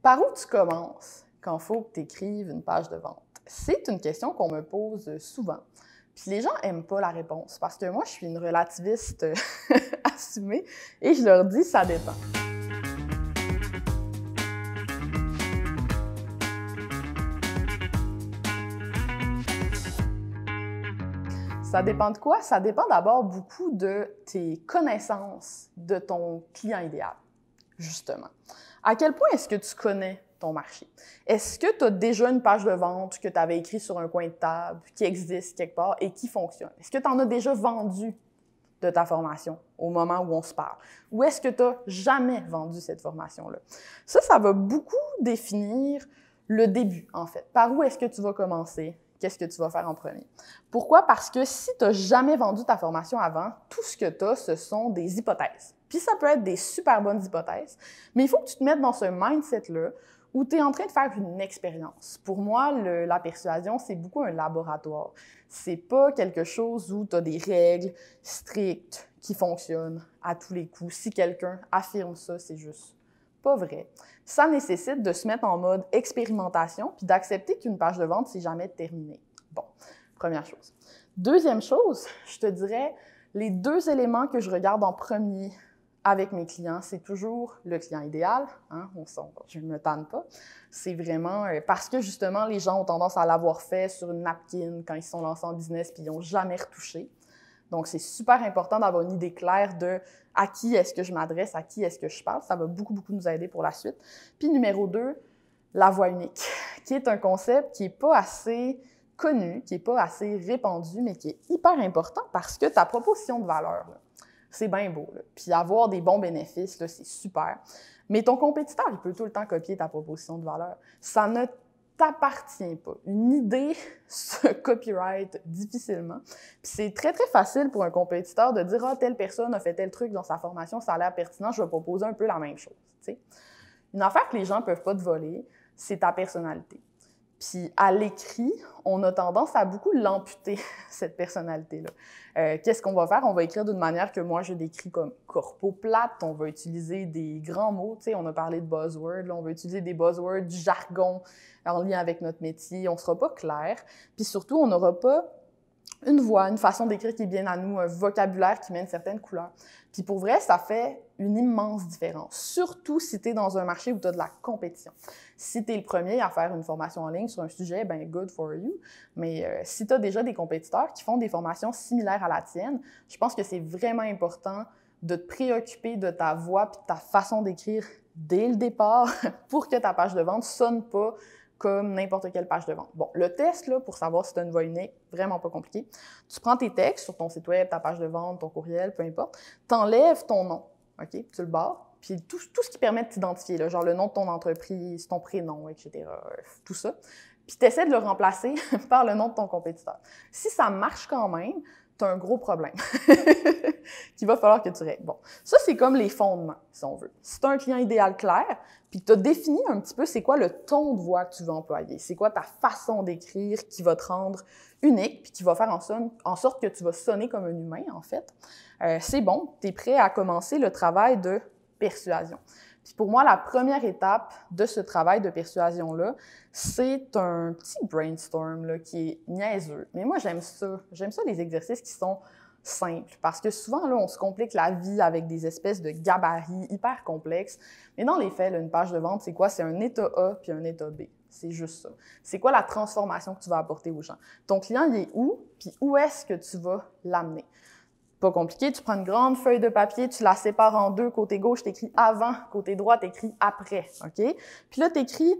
Par où tu commences quand il faut que tu écrives une page de vente? C'est une question qu'on me pose souvent. Puis les gens n'aiment pas la réponse parce que moi, je suis une relativiste assumée et je leur dis « ça dépend ». Ça dépend de quoi? Ça dépend d'abord beaucoup de tes connaissances de ton client idéal, justement. À quel point est-ce que tu connais ton marché? Est-ce que tu as déjà une page de vente que tu avais écrite sur un coin de table, qui existe quelque part et qui fonctionne? Est-ce que tu en as déjà vendu de ta formation au moment où on se parle? Ou est-ce que tu n'as jamais vendu cette formation-là? Ça va beaucoup définir le début, en fait. Par où est-ce que tu vas commencer? Qu'est-ce que tu vas faire en premier? Pourquoi? Parce que si tu n'as jamais vendu ta formation avant, tout ce que tu as, ce sont des hypothèses. Puis ça peut être des super bonnes hypothèses, mais il faut que tu te mettes dans ce mindset-là où tu es en train de faire une expérience. Pour moi, la persuasion, c'est beaucoup un laboratoire. C'est pas quelque chose où tu as des règles strictes qui fonctionnent à tous les coups. Si quelqu'un affirme ça, c'est juste pas vrai. Ça nécessite de se mettre en mode expérimentation puis d'accepter qu'une page de vente, c'est jamais terminé. Bon, première chose. Deuxième chose, je te dirais, les deux éléments que je regarde en premier avec mes clients, c'est toujours le client idéal, hein, je ne me tanne pas. C'est vraiment parce que justement, les gens ont tendance à l'avoir fait sur une napkin quand ils se sont lancés en business puis ils n'ont jamais retouché. Donc, c'est super important d'avoir une idée claire de à qui est-ce que je m'adresse, à qui est-ce que je parle. Ça va beaucoup nous aider pour la suite. Puis, numéro 2, la voix unique, qui est un concept qui n'est pas assez connu, qui n'est pas assez répandu, mais qui est hyper important parce que ta proposition de valeur, c'est bien beau. Là. Puis, avoir des bons bénéfices, là, c'est super. Mais ton compétiteur, il peut tout le temps copier ta proposition de valeur. Ça ne t'appartient pas. Une idée se copyright difficilement. Puis c'est très facile pour un compétiteur de dire « Ah, telle personne a fait tel truc dans sa formation, ça a l'air pertinent, je vais proposer un peu la même chose. » Une affaire que les gens ne peuvent pas te voler, c'est ta personnalité. Puis à l'écrit, on a tendance à beaucoup l'amputer, cette personnalité-là. Qu'est-ce qu'on va faire? On va écrire d'une manière que moi, je décris comme corpo plate. On va utiliser des grands mots. Tu sais, on a parlé de buzzwords. Là, on va utiliser des buzzwords, du jargon en lien avec notre métier. On ne sera pas clair. Puis surtout, on n'aura pas une voix, une façon d'écrire qui est bien à nous, un vocabulaire qui met une certaine couleur. Puis pour vrai, ça fait une immense différence, surtout si tu es dans un marché où tu as de la compétition. Si tu es le premier à faire une formation en ligne sur un sujet, ben good for you. Mais si tu as déjà des compétiteurs qui font des formations similaires à la tienne, je pense que c'est vraiment important de te préoccuper de ta voix et de ta façon d'écrire dès le départ pour que ta page de vente sonne pas comme n'importe quelle page de vente. Bon, le test, là, pour savoir si tu as une voix unique, vraiment pas compliqué. Tu prends tes textes sur ton site web, ta page de vente, ton courriel, peu importe, t'enlèves ton nom, OK? Tu le barres, puis tout ce qui permet de t'identifier, là, genre le nom de ton entreprise, ton prénom, etc., tout ça. Puis tu essaies de le remplacer par le nom de ton compétiteur. Si ça marche quand même, tu as un gros problème qu'il va falloir que tu règles. Bon, ça, c'est comme les fondements, si on veut. Si tu as un client idéal clair, puis tu as défini un petit peu c'est quoi le ton de voix que tu veux employer, c'est quoi ta façon d'écrire qui va te rendre unique, puis qui va faire en sorte que tu vas sonner comme un humain, en fait, c'est bon, tu es prêt à commencer le travail de persuasion. Puis pour moi, la première étape de ce travail de persuasion-là, c'est un petit brainstorm là, qui est niaiseux. Mais moi, j'aime ça. J'aime ça, les exercices qui sont simples. Parce que souvent, là, on se complique la vie avec des espèces de gabarits hyper complexes. Mais dans les faits, là, une page de vente, c'est quoi? C'est un état A puis un état B. C'est juste ça. C'est quoi la transformation que tu vas apporter aux gens? Ton client, il est où? Puis où est-ce que tu vas l'amener? Pas compliqué, tu prends une grande feuille de papier, tu la sépares en deux, côté gauche, t'écris avant, côté droit, t'écris après, OK? Puis là, t'écris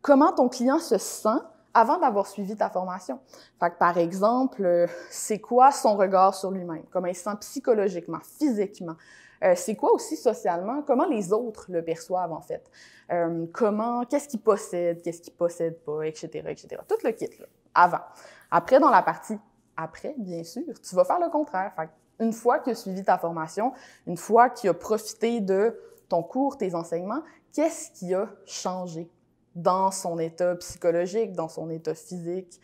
comment ton client se sent avant d'avoir suivi ta formation. Fait que, par exemple, c'est quoi son regard sur lui-même? Comment il se sent psychologiquement, physiquement? C'est quoi aussi socialement? Comment les autres le perçoivent, en fait? Qu'est-ce qu'il possède, qu'est-ce qu'il possède pas, etc., etc. Tout le kit, là, avant. Après, dans la partie après, bien sûr, tu vas faire le contraire. Fait que, une fois qu'il a suivi ta formation, une fois qu'il a profité de ton cours, tes enseignements, qu'est-ce qui a changé dans son état psychologique, dans son état physique,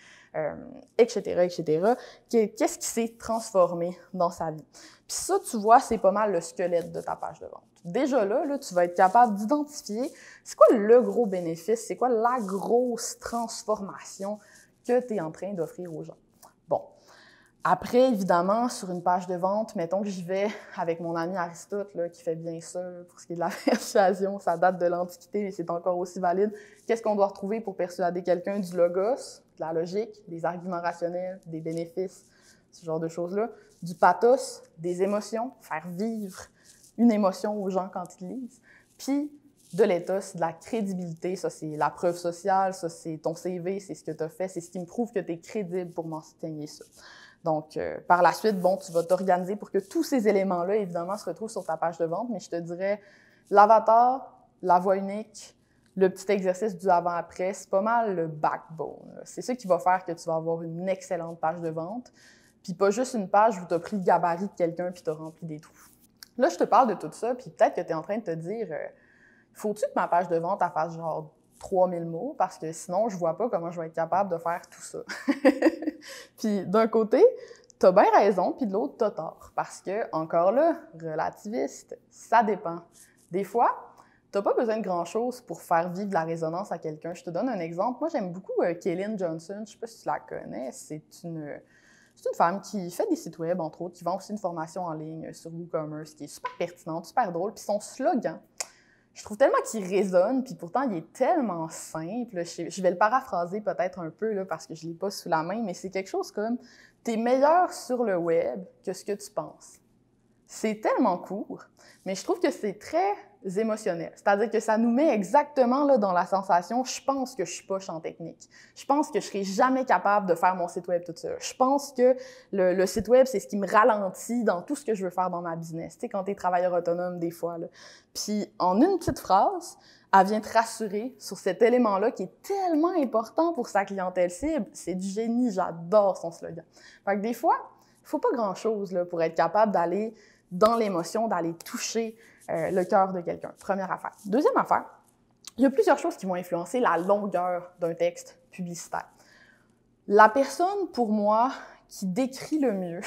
etc., etc. Qu'est-ce qui s'est transformé dans sa vie? Puis ça, tu vois, c'est pas mal le squelette de ta page de vente. Déjà là, tu vas être capable d'identifier c'est quoi le gros bénéfice, c'est quoi la grosse transformation que tu es en train d'offrir aux gens. Bon. Après, évidemment, sur une page de vente, mettons que j'y vais avec mon ami Aristote, là, qui fait bien ça pour ce qui est de la persuasion, ça date de l'Antiquité, mais c'est encore aussi valide. Qu'est-ce qu'on doit retrouver pour persuader quelqu'un? Du logos, de la logique, des arguments rationnels, des bénéfices, ce genre de choses-là. Du pathos, des émotions, faire vivre une émotion aux gens quand ils lisent. Puis, de l'éthos, de la crédibilité, ça c'est la preuve sociale, ça c'est ton CV, c'est ce que tu as fait, c'est ce qui me prouve que tu es crédible pour m'enseigner ça. Donc, par la suite, bon, tu vas t'organiser pour que tous ces éléments-là, évidemment, se retrouvent sur ta page de vente, mais je te dirais, l'avatar, la voix unique, le petit exercice du avant-après, c'est pas mal le backbone. C'est ça qui va faire que tu vas avoir une excellente page de vente, puis pas juste une page où tu as pris le gabarit de quelqu'un puis tu as rempli des trous. Là, je te parle de tout ça, puis peut-être que tu es en train de te dire, faut-tu que ma page de vente elle fasse genre 3000 mots, parce que sinon, je vois pas comment je vais être capable de faire tout ça. Puis d'un côté, t'as bien raison, puis de l'autre, t'as tort. Parce que, encore là, relativiste, ça dépend. Des fois, t'as pas besoin de grand-chose pour faire vivre de la résonance à quelqu'un. Je te donne un exemple. Moi, j'aime beaucoup Kaylin Johnson. Je sais pas si tu la connais. C'est une femme qui fait des sites web, entre autres, qui vend aussi une formation en ligne sur WooCommerce, qui est super pertinente, super drôle. Puis son slogan, je trouve tellement qu'il résonne, puis pourtant, il est tellement simple. Je vais le paraphraser peut-être un peu, là, parce que je ne l'ai pas sous la main, mais c'est quelque chose comme « T'es meilleur sur le web que ce que tu penses ». C'est tellement court, mais je trouve que c'est très émotionnel. C'est-à-dire que ça nous met exactement là, dans la sensation « Je pense que je suis poche en technique. Je pense que je serai jamais capable de faire mon site web toute seule. Je pense que le site web, c'est ce qui me ralentit dans tout ce que je veux faire dans ma business. » Tu sais, quand tu es travailleur autonome, des fois. Là. Puis, en une petite phrase, elle vient te rassurer sur cet élément-là qui est tellement important pour sa clientèle cible. C'est du génie. J'adore son slogan. Fait que des fois, il faut pas grand-chose là, pour être capable d'aller dans l'émotion, d'aller toucher le cœur de quelqu'un. Première affaire. Deuxième affaire, il y a plusieurs choses qui vont influencer la longueur d'un texte publicitaire. La personne, pour moi, qui décrit le mieux,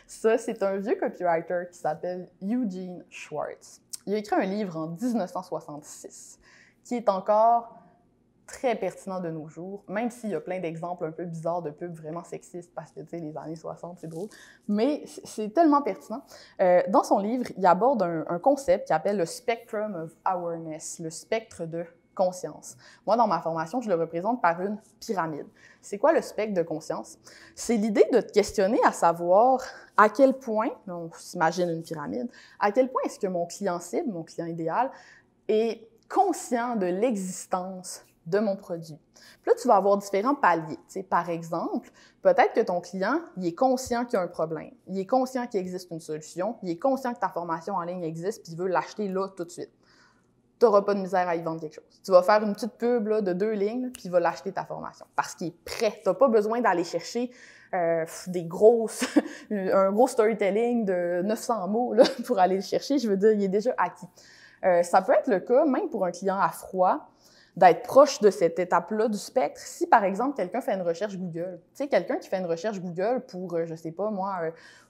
ça, c'est un vieux copywriter qui s'appelle Eugene Schwartz. Il a écrit un livre en 1966 qui est encore très pertinent de nos jours, même s'il y a plein d'exemples un peu bizarres de pubs vraiment sexistes, parce que, tu sais, les années 60, c'est drôle, mais c'est tellement pertinent. Dans son livre, il aborde un concept qu'il appelle le spectrum of awareness, le spectre de conscience. Moi, dans ma formation, je le représente par une pyramide. C'est quoi le spectre de conscience? C'est l'idée de te questionner à savoir à quel point, on s'imagine une pyramide, à quel point est-ce que mon client cible, mon client idéal, est conscient de l'existence de mon produit. Puis là, tu vas avoir différents paliers. T'sais, par exemple, peut-être que ton client, il est conscient qu'il y a un problème, il est conscient qu'il existe une solution, il est conscient que ta formation en ligne existe, puis il veut l'acheter là tout de suite. Tu n'auras pas de misère à y vendre quelque chose. Tu vas faire une petite pub là, de 2 lignes, puis il va l'acheter ta formation, parce qu'il est prêt. Tu n'as pas besoin d'aller chercher un gros storytelling de 900 mots là, pour aller le chercher. Je veux dire, il est déjà acquis. Ça peut être le cas, même pour un client à froid, d'être proche de cette étape-là du spectre. Si, par exemple, quelqu'un fait une recherche Google, tu sais, quelqu'un qui fait une recherche Google pour, je sais pas moi,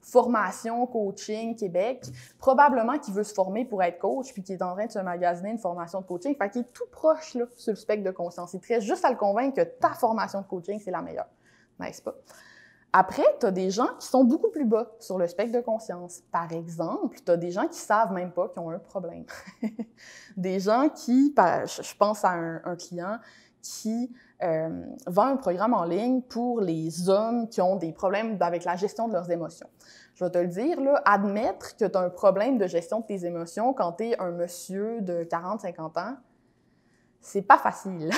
formation, coaching, Québec, probablement qu'il veut se former pour être coach, puis qu'il est en train de se magasiner une formation de coaching, fait qu'il est tout proche, là, sur le spectre de conscience. Il te reste juste à le convaincre que ta formation de coaching, c'est la meilleure. N'est-ce pas? Après, tu as des gens qui sont beaucoup plus bas sur le spectre de conscience. Par exemple, tu as des gens qui savent même pas qu'ils ont un problème. Des gens qui, je pense à un client qui vend un programme en ligne pour les hommes qui ont des problèmes avec la gestion de leurs émotions. Je vais te le dire, là, admettre que tu as un problème de gestion de tes émotions quand tu es un monsieur de 40-50 ans, c'est pas facile.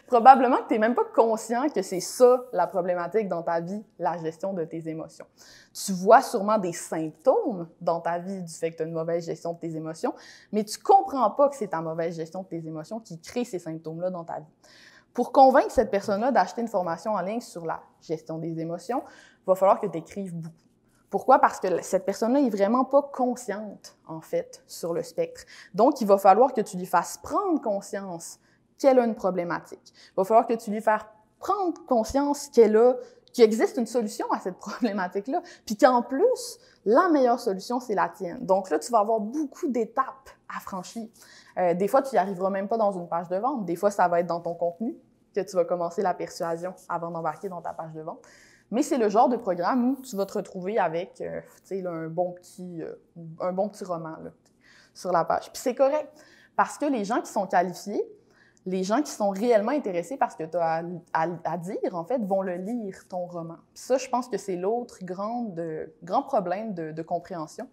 Probablement que tu n'es même pas conscient que c'est ça la problématique dans ta vie, la gestion de tes émotions. Tu vois sûrement des symptômes dans ta vie du fait que tu as une mauvaise gestion de tes émotions, mais tu ne comprends pas que c'est ta mauvaise gestion de tes émotions qui crée ces symptômes-là dans ta vie. Pour convaincre cette personne-là d'acheter une formation en ligne sur la gestion des émotions, il va falloir que tu écrives beaucoup. Pourquoi? Parce que cette personne-là est vraiment pas consciente, en fait, sur le spectre. Donc, il va falloir que tu lui fasses prendre conscience qu'elle a une problématique. Il va falloir que tu lui fasses prendre conscience qu'il existe une solution à cette problématique-là, puis qu'en plus, la meilleure solution, c'est la tienne. Donc là, tu vas avoir beaucoup d'étapes à franchir. Des fois, tu n'y arriveras même pas dans une page de vente. Des fois, ça va être dans ton contenu que tu vas commencer la persuasion avant d'embarquer dans ta page de vente. Mais c'est le genre de programme où tu vas te retrouver avec tu sais, là, un bon petit roman là, sur la page. Puis c'est correct, parce que les gens qui sont qualifiés, les gens qui sont réellement intéressés par ce que tu as à dire, en fait, vont le lire, ton roman. Puis ça, je pense que c'est l'autre grand problème de compréhension,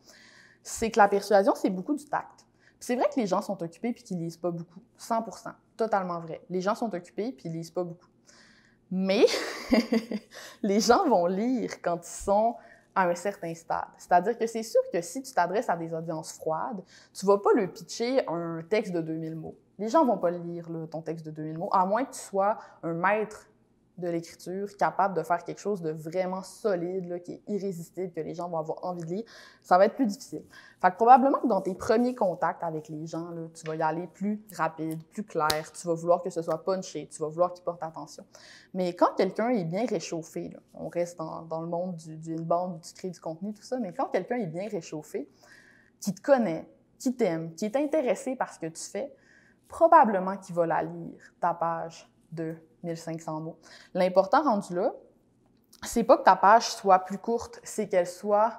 c'est que la persuasion, c'est beaucoup du tact. Puis c'est vrai que les gens sont occupés puis qu'ils lisent pas beaucoup, 100%, totalement vrai. Les gens sont occupés puis ils lisent pas beaucoup. Mais les gens vont lire quand ils sont à un certain stade. C'est-à-dire que c'est sûr que si tu t'adresses à des audiences froides, tu vas pas le pitcher un texte de 2000 mots. Les gens vont pas le lire, là, ton texte de 2000 mots, à moins que tu sois un maître de l'écriture, capable de faire quelque chose de vraiment solide, là, qui est irrésistible, que les gens vont avoir envie de lire, ça va être plus difficile. Fait que probablement que dans tes premiers contacts avec les gens, là, tu vas y aller plus rapide, plus clair, tu vas vouloir que ce soit punché, tu vas vouloir qu'ils portent attention. Mais quand quelqu'un est bien réchauffé, là, on reste dans le monde du inbound, où tu crées du contenu, tout ça, mais quand quelqu'un est bien réchauffé, qui te connaît, qui t'aime, qui est intéressé par ce que tu fais, probablement qu'il va la lire, ta page de 1500 mots. L'important rendu là, c'est pas que ta page soit plus courte, c'est qu'elle soit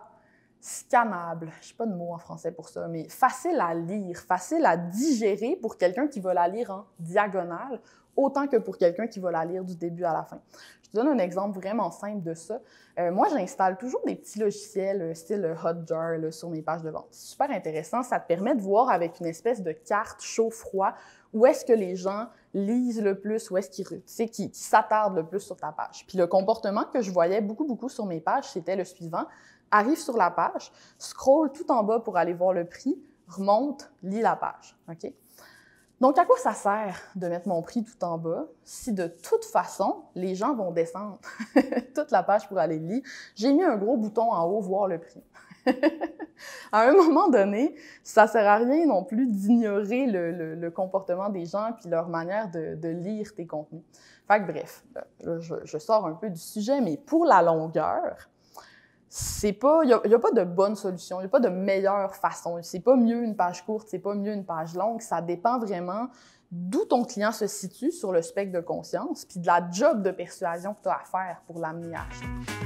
scannable. Je sais pas de mot en français pour ça, mais facile à lire, facile à digérer pour quelqu'un qui va la lire en diagonale, autant que pour quelqu'un qui va la lire du début à la fin. Je te donne un exemple vraiment simple de ça. Moi, j'installe toujours des petits logiciels style Hotjar là, sur mes pages de vente. C'est super intéressant. Ça te permet de voir avec une espèce de carte chaud-froid où est-ce que les gens lisent le plus, où est-ce qu'ils s'attardent le plus sur ta page. Puis le comportement que je voyais beaucoup sur mes pages, c'était le suivant. Arrive sur la page, scrolle tout en bas pour aller voir le prix, remonte, lis la page. OK? Donc, à quoi ça sert de mettre mon prix tout en bas si de toute façon, les gens vont descendre toute la page pour aller lire? J'ai mis un gros bouton en haut, voir le prix. À un moment donné, ça sert à rien non plus d'ignorer le comportement des gens puis leur manière de lire tes contenus. Fait que bref, là, je sors un peu du sujet, mais pour la longueur, il n'y a pas de bonne solution, il n'y a pas de meilleure façon. C'est pas mieux une page courte, c'est pas mieux une page longue. Ça dépend vraiment d'où ton client se situe sur le spectre de conscience puis de la job de persuasion que tu as à faire pour l'amener à acheter.